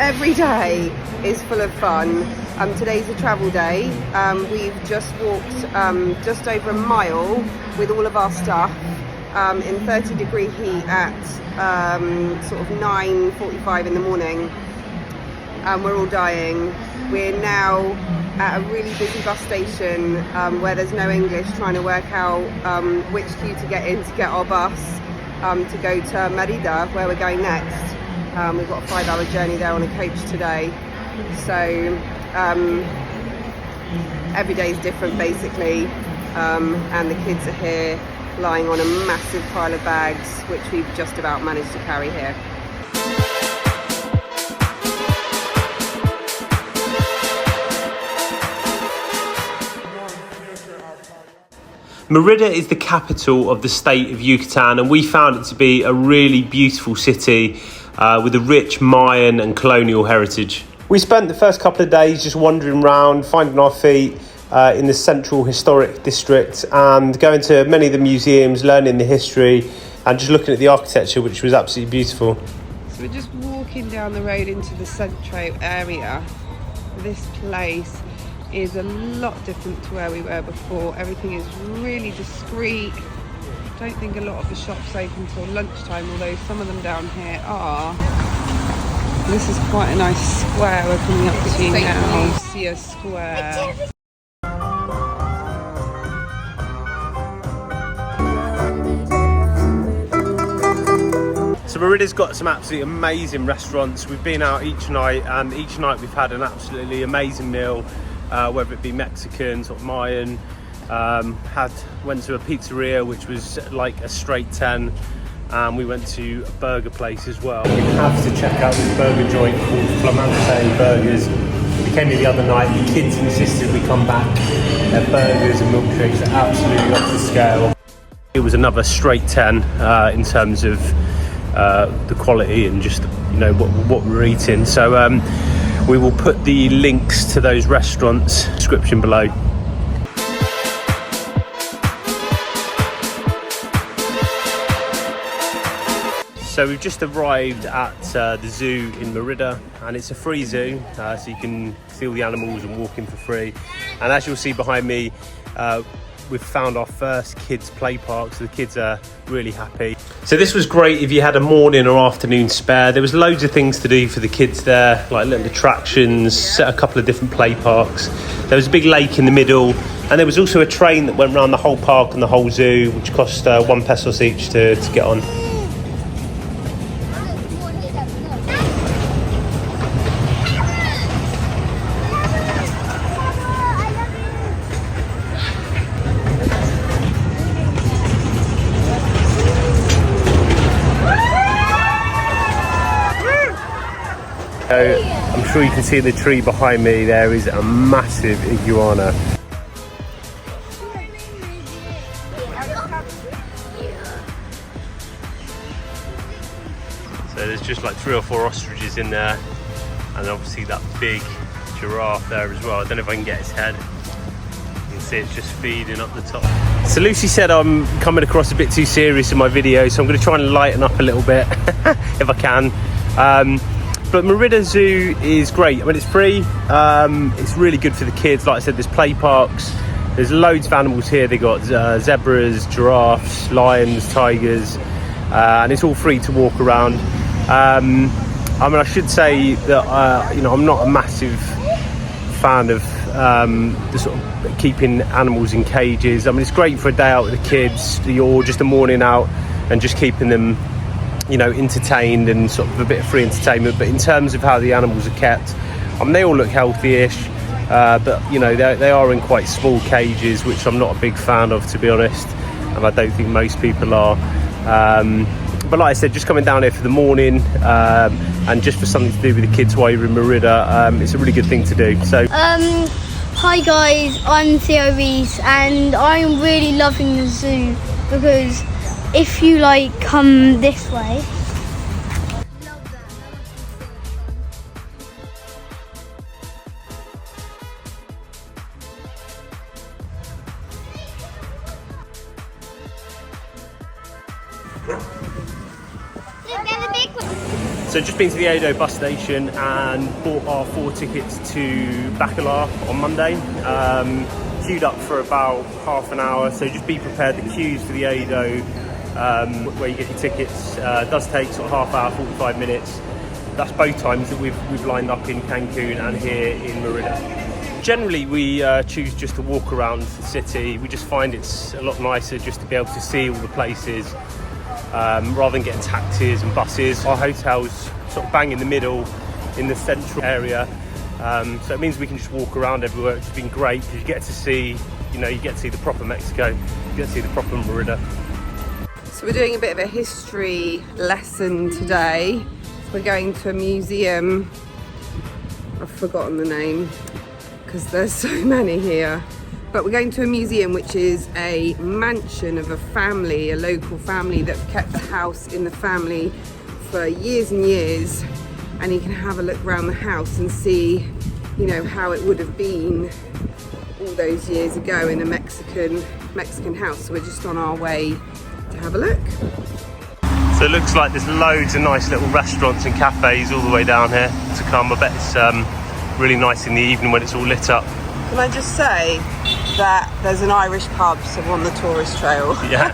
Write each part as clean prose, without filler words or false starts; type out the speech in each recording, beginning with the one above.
every day is full of fun. Today's a travel day. We've just walked just over a mile with all of our stuff in 30-degree heat at sort of 9:45 in the morning. We're all dying. We're now at a really busy bus station where there's no English, trying to work out which queue to get in to get our bus to go to Merida, where we're going next. We've got a 5-hour journey there on a coach today. So every day is different basically, and the kids are here lying on a massive pile of bags which we've just about managed to carry here. Merida is the capital of the state of Yucatan, and we found it to be a really beautiful city with a rich Mayan and colonial heritage. We spent the first couple of days just wandering around, finding our feet in the Central historic district and going to many of the museums, learning the history and just looking at the architecture, which was absolutely beautiful. So we're just walking down the road into the Centro area. This place is a lot different to where we were before. Everything is really discreet. I don't think a lot of the shops open until lunchtime, although some of them down here are. This is quite a nice square we're coming up to now. Lucia Square. So Merida's got some absolutely amazing restaurants. We've been out each night, and each night we've had an absolutely amazing meal, whether it be Mexican, sort of Mayan. Went to a pizzeria which was like a straight 10, and we went to a burger place as well. We have to check out this burger joint called Flamante Burgers. We came here the other night, the kids insisted we come back. Their burgers and milkshakes are absolutely off the scale. It was another straight 10 in terms of the quality and just, you know, what we're eating. So we will put the links to those restaurants in the description below. So we've just arrived at the zoo in Merida, and it's a free zoo, so you can see all the animals and walk in for free. And as you'll see behind me, we've found our first kids play park, so the kids are really happy. So this was great if you had a morning or afternoon spare. There was loads of things to do for the kids there, like little attractions, set a couple of different play parks. There was a big lake in the middle, and there was also a train that went around the whole park and the whole zoo, which cost 1 pesos each to get on. So I'm sure you can see in the tree behind me there is a massive iguana. So there's just like 3 or 4 ostriches in there, and obviously that big giraffe there as well. I don't know if I can get its head. You can see it's just feeding up the top. So Lucy said I'm coming across a bit too serious in my video, so I'm going to try and lighten up a little bit if I can. But Merida Zoo is great. I mean, it's free. It's really good for the kids. Like I said, there's play parks. There's loads of animals here. They got zebras, giraffes, lions, tigers, and it's all free to walk around. I mean, I should say that you know, I'm not a massive fan of the sort of keeping animals in cages. I mean, it's great for a day out with the kids, or just a morning out, and just keeping them, you know, entertained and sort of a bit of free entertainment. But in terms of how the animals are kept, I mean, they all look healthy-ish, but you know, they are in quite small cages, which I'm not a big fan of, to be honest, and I don't think most people are. But like I said, just coming down here for the morning and just for something to do with the kids while you're in Merida, it's a really good thing to do. So hi guys, I'm Theo Reese, and I'm really loving the zoo because if you like come this way, So So just been to the Edo bus station and bought our 4 tickets to Bacalar on Monday. Queued up for about half an hour, so just be prepared. The queues for the Edo, where you get your tickets, does take sort of half hour, 45 minutes. That's both times that we've lined up in Cancun and here in Merida. Generally, we choose just to walk around the city. We just find it's a lot nicer just to be able to see all the places, rather than getting taxis and buses. Our hotel's sort of bang in the middle in the central area, so it means we can just walk around everywhere. It's been great because you get to see, you get to see the proper Mexico, you get to see the proper Merida. So we're doing a bit of a history lesson today. We're going to a museum. I've forgotten the name because there's so many here. But we're going to a museum which is a mansion of a family, a local family that kept the house in the family for years and years. And you can have a look around the house and see, how it would have been all those years ago in a Mexican house. So we're just on our way to have a look. So it looks like there's loads of nice little restaurants and cafes all the way down here to come. I bet it's really nice in the evening when it's all lit up. Can I just say that there's an Irish pub, so we're on the tourist trail. Yeah,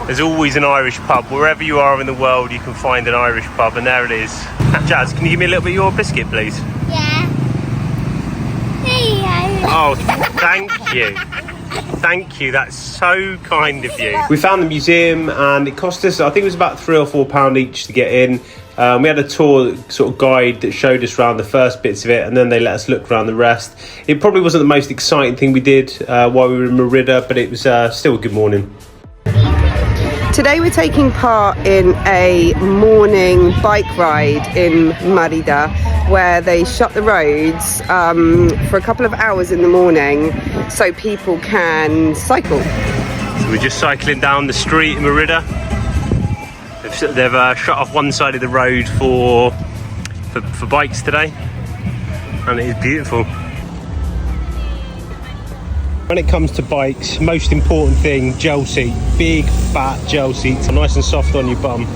there's always an Irish pub. Wherever you are in the world, you can find an Irish pub, and there it is. Jazz, can you give me a little bit of your biscuit, please? Yeah. There you go. Oh, thank you. Thank you, that's so kind of you. We found the museum and it cost us, I think it was about £3 or £4 each to get in. We had a tour sort of guide that showed us around the first bits of it, and then they let us look around the rest. It probably wasn't the most exciting thing we did while we were in Merida, but it was still a good morning. Today we're taking part in a morning bike ride in Merida, where they shut the roads for a couple of hours in the morning so people can cycle. So we're just cycling down the street in Merida. They've shut off one side of the road for bikes today, and it is beautiful. When it comes to bikes, most important thing, gel seat. Big fat gel seats, nice and soft on your bum.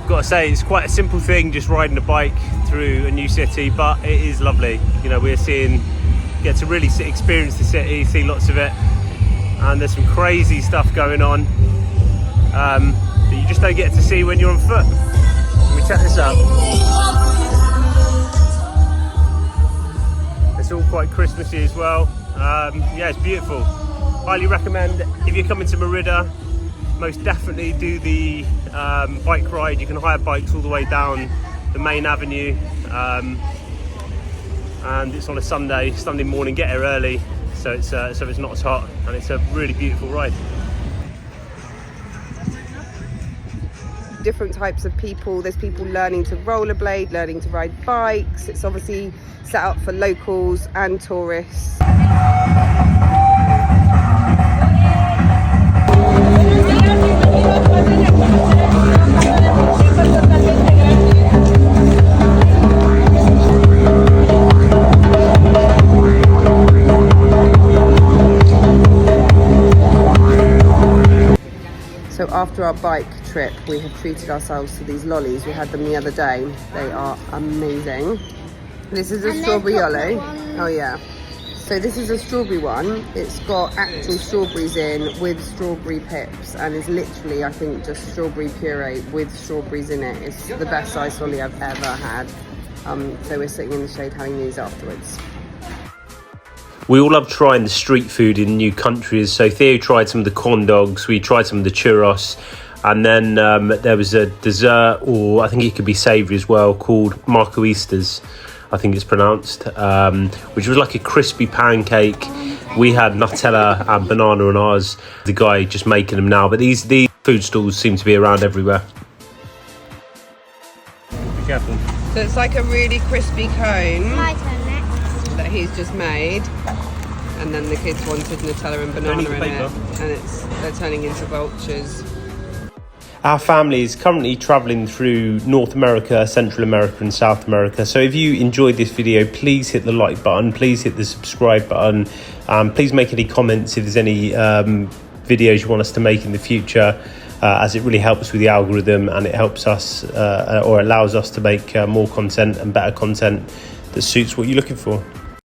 Got to say, it's quite a simple thing, just riding a bike through a new city, but it is lovely. Get to really experience the city, see lots of it, and there's some crazy stuff going on that you just don't get to see when you're on foot. Let me check this out. It's all quite Christmassy as well. Yeah, it's beautiful. Highly recommend, if you're coming to Merida, most definitely do the bike ride. You can hire bikes all the way down the main avenue. And it's on a Sunday morning. Get here early so it's not as hot, and it's a really beautiful ride. Different types of people. There's people learning to rollerblade, learning to ride bikes. It's obviously set up for locals and tourists. So after our bike trip, we have treated ourselves to these lollies. We had them the other day. They are amazing. This is a strawberry lolly. Oh yeah. So this is a strawberry one. It's got actual strawberries in with strawberry pips, and is literally, I think, just strawberry puree with strawberries in it. It's the best ice lolly I've ever had. So we're sitting in the shade having these afterwards. We all love trying the street food in new countries. So Theo tried some of the corn dogs, we tried some of the churros, and then there was a dessert, or I think it could be savoury as well, called marcoistas, I think it's pronounced, which was like a crispy pancake. We had Nutella and banana on ours. The guy just making them now, but these food stalls seem to be around everywhere. Be careful. So it's like a really crispy cone My turn next. that he's just made, and then the kids wanted Nutella and banana in it, and they're turning into vultures. Our family is currently traveling through North America, Central America and South America. So if you enjoyed this video, please hit the like button, please hit the subscribe button. Please make any comments if there's any videos you want us to make in the future, as it really helps with the algorithm, and it helps us or allows us to make more content and better content that suits what you're looking for.